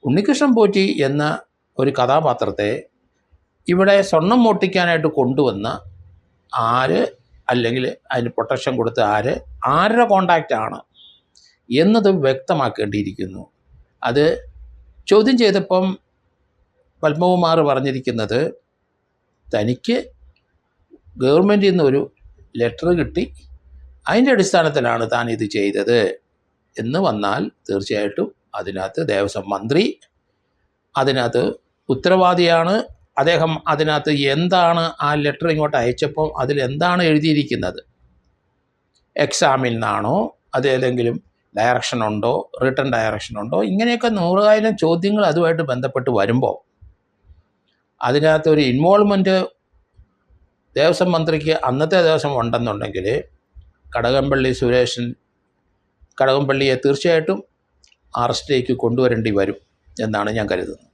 ഉണ്ണികൃഷ്ണൻ പോറ്റി എന്ന ഒരു കഥാപാത്രത്തെ ഇവിടെ സ്വർണം മോഷ്ടിക്കാനായിട്ട് കൊണ്ടുവന്ന ആര്, അല്ലെങ്കിൽ അതിന് പ്രൊട്ടക്ഷൻ കൊടുത്ത ആരുടെ കോണ്ടാക്റ്റാണ് എന്നത് വ്യക്തമാക്കേണ്ടിയിരിക്കുന്നു. അത് ചോദ്യം ചെയ്തപ്പം പത്മകുമാർ പറഞ്ഞിരിക്കുന്നത് തനിക്ക് ഗവൺമെൻറ്റിൽ നിന്നൊരു ലെറ്റർ കിട്ടി, അതിൻ്റെ അടിസ്ഥാനത്തിലാണ് താൻ ഇത് ചെയ്തത് എന്ന് വന്നാൽ തീർച്ചയായിട്ടും അതിനകത്ത് ദേവസ്വം മന്ത്രി അതിനകത്ത് ഉത്തരവാദിയാണ്. അദ്ദേഹം അതിനകത്ത് എന്താണ് ആ ലെറ്റർ ഇങ്ങോട്ട് അയച്ചപ്പോൾ അതിലെന്താണ് എഴുതിയിരിക്കുന്നത്, എക്സാമിൽ നിന്നാണോ, അതേതെങ്കിലും ഡയറക്ഷൻ ഉണ്ടോ, റിട്ടേൺ ഡയറക്ഷൻ ഉണ്ടോ, ഇങ്ങനെയൊക്കെ 100,000 ചോദ്യങ്ങൾ അതുമായിട്ട് ബന്ധപ്പെട്ട് വരുമ്പോൾ അതിനകത്തൊരു ഇൻവോൾവ്മെൻറ്റ് ദേവസ്വം മന്ത്രിക്ക് അന്നത്തെ ദിവസം ഉണ്ടെന്നുണ്ടെങ്കിൽ കടകംപള്ളിയെ തീർച്ചയായിട്ടും അറസ്റ്റിലേക്ക് കൊണ്ടുവരേണ്ടി വരും എന്നാണ് ഞാൻ കരുതുന്നത്.